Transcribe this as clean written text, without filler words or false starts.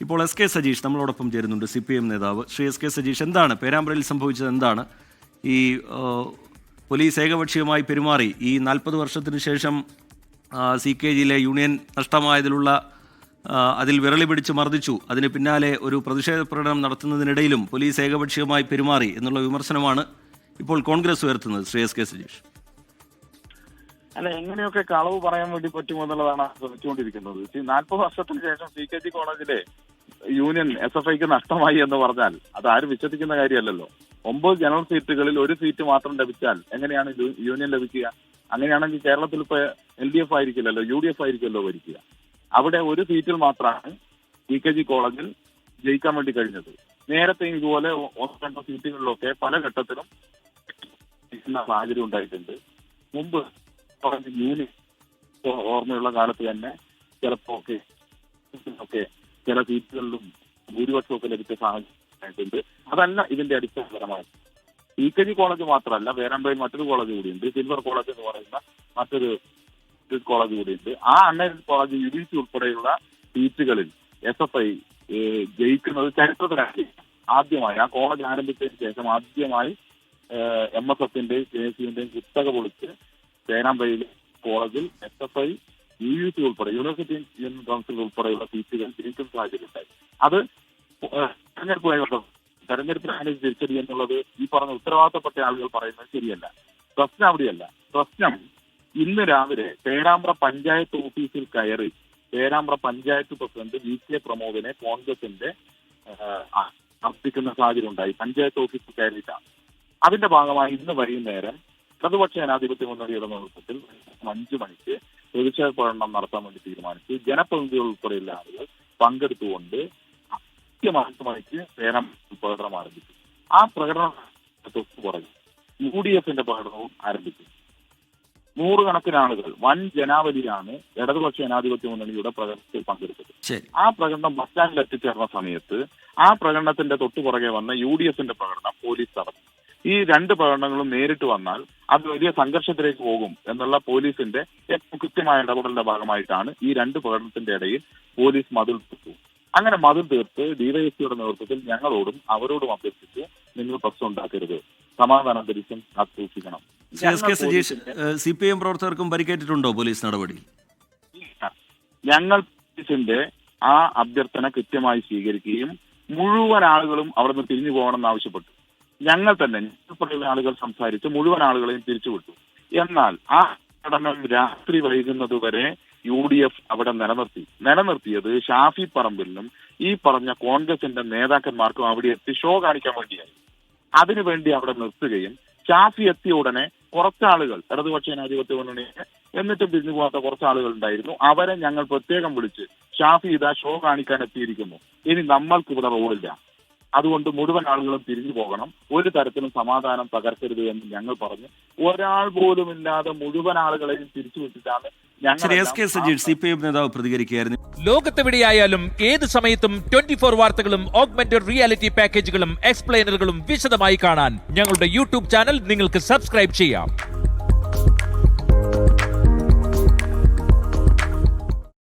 ഇപ്പോൾ S K Sajeesh നമ്മളോടൊപ്പം ചേരുന്നുണ്ട്, CPM നേതാവ്. ശ്രീ എസ് കെ സജീഷ്, എന്താണ് പേരാമ്പ്രയിൽ സംഭവിച്ചത്? എന്താണ് ഈ പോലീസ് ഏകപക്ഷീയമായി പെരുമാറി ഈ 40 വർഷത്തിന് ശേഷം CKGയിലെ യൂണിയൻ നഷ്ടമായതിലുള്ള അതിൽ വിരളി പിടിച്ച് മർദ്ദിച്ചു, അതിന് പിന്നാലെ ഒരു പ്രതിഷേധ പ്രകടനം നടത്തുന്നതിനിടയിലും പോലീസ് ഏകപക്ഷീയമായി പെരുമാറി എന്നുള്ള വിമർശനമാണ് ഇപ്പോൾ കോൺഗ്രസ് ഉയർത്തുന്നത്. ശ്രീ എസ് കെ സജീഷ്, അല്ല, എങ്ങനെയൊക്കെ കളവ് പറയാൻ വേണ്ടി പറ്റുമെന്നുള്ളതാണ് ശ്രമിച്ചുകൊണ്ടിരിക്കുന്നത്. 40 വർഷത്തിന് ശേഷം CKG കോളേജിലെ യൂണിയൻ SFIക്ക് നഷ്ടമായി എന്ന് പറഞ്ഞാൽ അത് ആരും വിശ്വസിക്കുന്ന കാര്യമല്ലല്ലോ. 9 ജനറൽ സീറ്റുകളിൽ ഒരു സീറ്റ് മാത്രം ലഭിച്ചാൽ എങ്ങനെയാണ് യൂണിയൻ ലഭിക്കുക? അങ്ങനെയാണെങ്കിൽ കേരളത്തിൽ ഇപ്പൊ LDF ആയിരിക്കില്ലല്ലോ, UDF ആയിരിക്കുമല്ലോ ഭരിക്കുക. അവിടെ ഒരു സീറ്റിൽ മാത്രമാണ് CKG കോളേജിൽ ജയിക്കാൻ വേണ്ടി കഴിഞ്ഞത്. നേരത്തെ ഇതുപോലെ 1-2 സീറ്റുകളിലൊക്കെ പല ഘട്ടത്തിലും സാഹചര്യം ഉണ്ടായിട്ടുണ്ട്. മുമ്പ് യൂണിയൻ ഓർമ്മയുള്ള കാലത്ത് തന്നെ ചിലപ്പോ ഒക്കെ ചില സീറ്റുകളിലും ഭൂരിപക്ഷമൊക്കെ ലഭിച്ച സാഹചര്യമായിട്ടുണ്ട്. അതല്ല ഇതിന്റെ അടിസ്ഥാനപരമായി. CKG കോളേജ് മാത്രമല്ല, പേരാമ്പ്രയിൽ മറ്റൊരു കോളേജ് കൂടിയുണ്ട്, സിൽവർ കോളേജ് എന്ന് പറയുന്ന മറ്റൊരു കോളേജ് കൂടിയുണ്ട്. ആ അൺഎയ്ഡഡ് കോളേജ് UBC ഉൾപ്പെടെയുള്ള സീറ്റുകളിൽ SFI ജയിക്കുന്നത് ചരിത്രത്തിലാണ് ആദ്യമായി. ആ കോളേജ് ആരംഭിച്ചതിന് ശേഷം ആദ്യമായി MSFന്റെയും KSUവിന്റെയും കുത്തക പൊളിച്ച് പേരാമ്പ്രയിലെ കോളേജിൽ SFI UUC ഉൾപ്പെടെ യൂണിവേഴ്സിറ്റി യൂണിയൻ കൗൺസിൽ ഉൾപ്പെടെയുള്ള സീറ്റുകൾ ജയിക്കുന്ന സാഹചര്യം ഉണ്ടായി. അത് തെരഞ്ഞെടുപ്പിനാണ് തിരിച്ചടി എന്നുള്ളത് ഈ പറഞ്ഞ ഉത്തരവാദിത്തപ്പെട്ട ആളുകൾ പറയുന്നത് ശരിയല്ല. പ്രശ്നം അവിടെയല്ല. പ്രശ്നം ഇന്ന് രാവിലെ പേരാമ്പ്ര പഞ്ചായത്ത് ഓഫീസിൽ കയറി പേരാമ്പ്ര പഞ്ചായത്ത് പ്രസിഡന്റ് VK പ്രമോദിനെ കോൺഗ്രസിന്റെ അർപ്പിക്കുന്ന സാഹചര്യം ഉണ്ടായി. പഞ്ചായത്ത് ഓഫീസിൽ കയറിയിട്ടാണ്. അതിന്റെ ഭാഗമായി ഇന്ന് വൈകുന്നേരം ഇടതുപക്ഷ ജനാധിപത്യ മുന്നണിയുടെ നേതൃത്വത്തിൽ 5 മണിക്ക് പ്രതിഷേധ പ്രകടനം നടത്താൻ വേണ്ടി തീരുമാനിച്ചു. ജനപ്രതിനിധികൾ ഉൾപ്പെടെയുള്ള ആളുകൾ പങ്കെടുത്തുകൊണ്ട് 5 മണിക്ക് പേരാമ്പ്ര പ്രകടനം ആരംഭിച്ചു. ആ പ്രകടനം പുറകെ UDFന്റെ പ്രകടനവും ആരംഭിച്ചു. 100 കണക്കിന് ആളുകൾ, വൻ ജനാവലിയാണ് ഇടതുപക്ഷ ജനാധിപത്യ മുന്നണിയുടെ പ്രകടനത്തിൽ പങ്കെടുത്തത്. ആ പ്രകടനം ബസ് സ്റ്റാൻഡിൽ എത്തിച്ചേർന്ന സമയത്ത് ആ പ്രകടനത്തിന്റെ തൊട്ടുപുറകെ വന്ന UDFന്റെ പ്രകടനം പോലീസ് തടഞ്ഞു. ഈ 2 പ്രകടനങ്ങളും നേരിട്ട് വന്നാൽ അത് വലിയ സംഘർഷത്തിലേക്ക് പോകും എന്നുള്ള പോലീസിന്റെ ഏറ്റവും കൃത്യമായ ഇടപെടലിന്റെ ഭാഗമായിട്ടാണ് ഈ 2 പ്രകടനത്തിന്റെ ഇടയിൽ പോലീസ് മതിൽ തീർത്തു. അങ്ങനെ മതിൽ തീർത്ത് DYSPയുടെ നേതൃത്വത്തിൽ ഞങ്ങളോടും അവരോടും അഭ്യർത്ഥിച്ച് നിങ്ങൾ പ്രശ്നം ഉണ്ടാക്കരുത്, സമാധാന അന്തരീക്ഷം സൂക്ഷിക്കണം. CPM പ്രവർത്തകർക്കും പരിക്കേറ്റിട്ടുണ്ടോ പോലീസ് നടപടി? ഞങ്ങൾ പോലീസിന്റെ ആ അഭ്യർത്ഥന കൃത്യമായി സ്വീകരിക്കുകയും മുഴുവൻ ആളുകളും അവിടെ നിന്ന് തിരിഞ്ഞു പോകണമെന്ന് ആവശ്യപ്പെട്ടു. ഞങ്ങൾ തന്നെ ഉൾപ്പെടെയുള്ള ആളുകൾ സംസാരിച്ച് മുഴുവൻ ആളുകളെയും തിരിച്ചുവിട്ടു. എന്നാൽ ആ പഠനം രാത്രി വൈകുന്നത് വരെ UDF അവിടെ നിലനിർത്തിയത് ഷാഫി പറമ്പിലിനും ഈ പറഞ്ഞ കോൺഗ്രസിന്റെ നേതാക്കന്മാർക്കും അവിടെ എത്തി ഷോ കാണിക്കാൻ വേണ്ടിയായി. അതിനുവേണ്ടി അവിടെ നിർത്തുകയും ഷാഫി എത്തിയ ഉടനെ കുറച്ചാളുകൾ ഇടതുപക്ഷ ജനാധിപത്യ മുന്നണിയെ എന്നിട്ടും തിരിഞ്ഞു പോകാത്ത കുറച്ചാളുകൾ ഉണ്ടായിരുന്നു. അവരെ ഞങ്ങൾ പ്രത്യേകം വിളിച്ച് ഷാഫി ഇതാ ഷോ കാണിക്കാൻ എത്തിയിരിക്കുന്നു, ഇനി നമ്മൾക്ക് ഇവിടെ റോഡില്ല, അതുകൊണ്ട് മുഴുവൻ ആളുകളും തിരിഞ്ഞു പോകണം, ഒരു തരത്തിലും സമാധാനം തകർക്കരുത് എന്ന് ഞങ്ങൾ പറഞ്ഞു. ഒരാൾ പോലും ഇല്ലാതെ മുഴുവൻ ആളുകളെയും തിരിച്ചുവിട്ടിട്ടാണ് CPM നേതാവ് പ്രതികരിക്കുകയായിരുന്നു. ലോകത്തെവിടെയായാലും ഏത് സമയത്തും 24 വാർത്തകളും ഓഗ്മെന്റഡ് റിയാലിറ്റി പാക്കേജുകളും എക്സ്പ്ലെയിനറുകളും വിശദമായി കാണാൻ ഞങ്ങളുടെ YouTube ചാനൽ നിങ്ങൾക്ക് സബ്സ്ക്രൈബ് ചെയ്യാം.